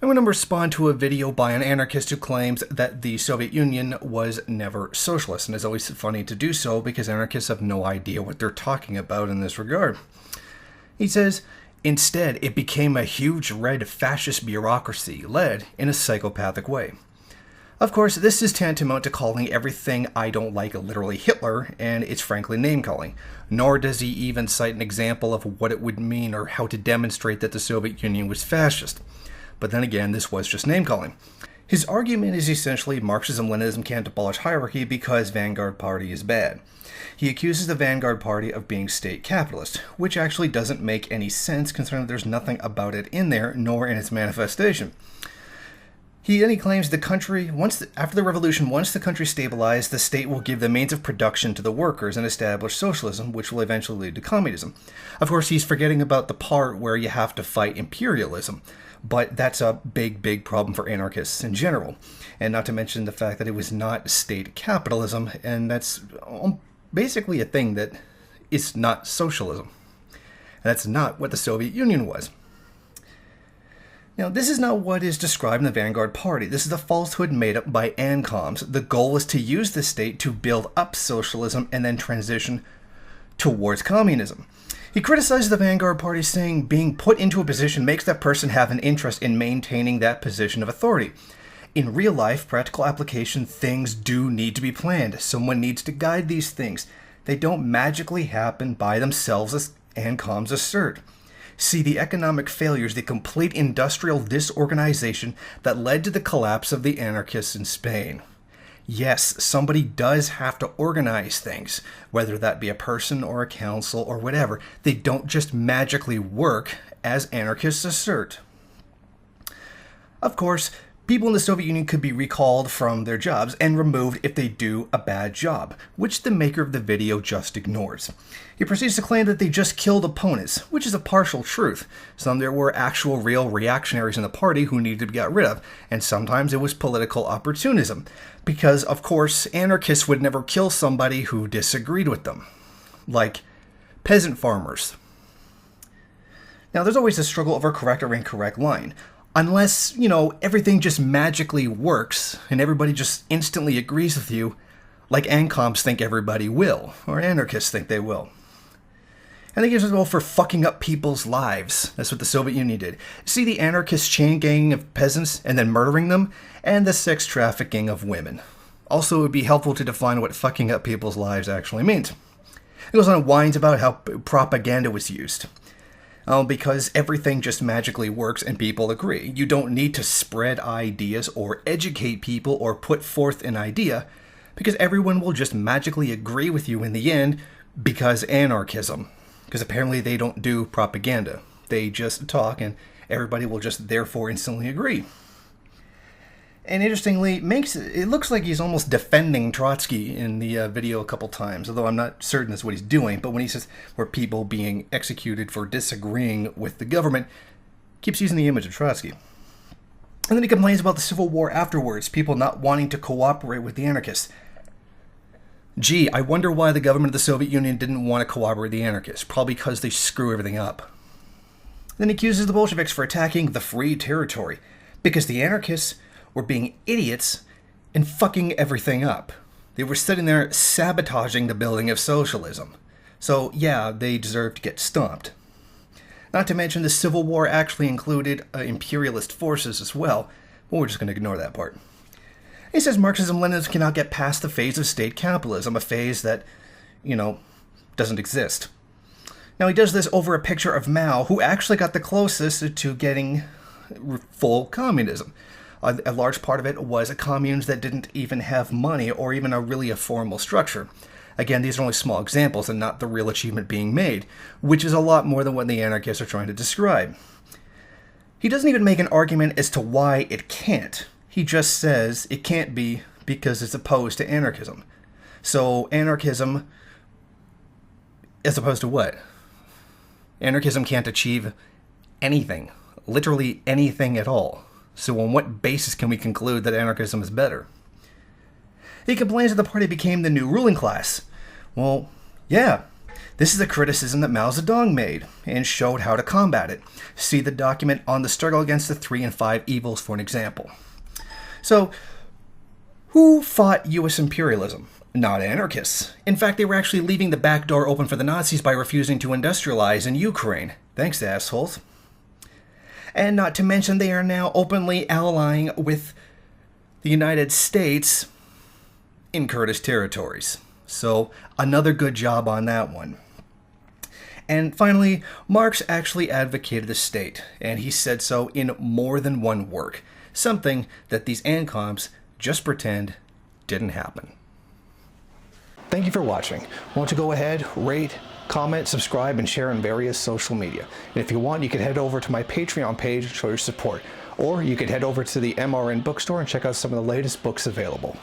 I'm going to respond to a video by an anarchist who claims that the Soviet Union was never socialist, and it's always funny to do so because anarchists have no idea what they're talking about in this regard. He says, instead, it became a huge red fascist bureaucracy led in a psychopathic way. Of course, this is tantamount to calling everything I don't like literally Hitler, and it's frankly name-calling. Nor does he even cite an example of what it would mean or how to demonstrate that the Soviet Union was fascist. But then again, this was just name-calling. His argument is essentially Marxism-Leninism can't abolish hierarchy because Vanguard Party is bad. He accuses the Vanguard Party of being state capitalist, which actually doesn't make any sense considering there's nothing about it in there, nor in its manifestation. Then he claims the country, after the revolution, once the country stabilized, the state will give the means of production to the workers and establish socialism, which will eventually lead to communism. Of course, he's forgetting about the part where you have to fight imperialism, but that's a big, big problem for anarchists in general. And not to mention the fact that it was not state capitalism, and that's basically a thing that is not socialism. And that's not what the Soviet Union was. Now, this is not what is described in the Vanguard Party. This is a falsehood made up by ANCOMs. The goal is to use the state to build up socialism and then transition towards communism. He criticizes the Vanguard Party, saying being put into a position makes that person have an interest in maintaining that position of authority. In real life, practical application, things do need to be planned. Someone needs to guide these things. They don't magically happen by themselves, as ANCOMs assert. See the economic failures, the complete industrial disorganization that led to the collapse of the anarchists in Spain. Yes, somebody does have to organize things, whether that be a person or a council or whatever. They don't just magically work, as anarchists assert. Of course, people in the Soviet Union could be recalled from their jobs and removed if they do a bad job, which the maker of the video just ignores. He proceeds to claim that they just killed opponents, which is a partial truth. There were actual real reactionaries in the party who needed to be got rid of, and sometimes it was political opportunism. Because, of course, anarchists would never kill somebody who disagreed with them. Like peasant farmers. Now, there's always a struggle over correct or incorrect line. Unless, everything just magically works and everybody just instantly agrees with you, like ANCOMs think everybody will, or anarchists think they will. And they give us for fucking up people's lives. That's what the Soviet Union did. See the anarchist chain gang of peasants and then murdering them, and the sex trafficking of women. Also, it would be helpful to define what fucking up people's lives actually means. It goes on and whines about how propaganda was used. Because everything just magically works and people agree. You don't need to spread ideas or educate people or put forth an idea, because everyone will just magically agree with you in the end because anarchism. Because apparently they don't do propaganda. They just talk and everybody will just therefore instantly agree. And interestingly, it looks like he's almost defending Trotsky in the video a couple times, although I'm not certain that's what he's doing. But when he says we're people being executed for disagreeing with the government, keeps using the image of Trotsky. And then he complains about the Civil War afterwards, people not wanting to cooperate with the anarchists. Gee, I wonder why the government of the Soviet Union didn't want to cooperate with the anarchists. Probably because they screw everything up. Then he accuses the Bolsheviks for attacking the free territory, because the anarchists were being idiots and fucking everything up. They were sitting there sabotaging the building of socialism. So yeah, they deserve to get stomped. Not to mention the Civil War actually included imperialist forces as well, but we're just going to ignore that part. He says Marxism-Leninism cannot get past the phase of state capitalism, a phase that, doesn't exist. Now he does this over a picture of Mao, who actually got the closest to getting full communism. A large part of it was communes that didn't even have money or even a formal structure. Again, these are only small examples and not the real achievement being made, which is a lot more than what the anarchists are trying to describe. He doesn't even make an argument as to why it can't. He just says it can't be because it's opposed to anarchism. So anarchism, as opposed to what? Anarchism can't achieve anything, literally anything at all. So on what basis can we conclude that anarchism is better? He complains that the party became the new ruling class. Well, yeah, This is a criticism that Mao Zedong made and showed how to combat it. See the document on the struggle against the 3 and 5 evils for an example. So, who fought U.S. imperialism? Not anarchists. In fact, they were actually leaving the back door open for the Nazis by refusing to industrialize in Ukraine. Thanks, assholes. And not to mention, they are now openly allying with the United States in Kurdish territories. So, another good job on that one. And finally, Marx actually advocated the state, and he said so in more than one work, something that these ANCOMs just pretend didn't happen. Thank you for watching. Won't you go ahead, rate, comment, subscribe, and share on various social media. And if you want, you can head over to my Patreon page and show your support. Or you could head over to the MRN bookstore and check out some of the latest books available.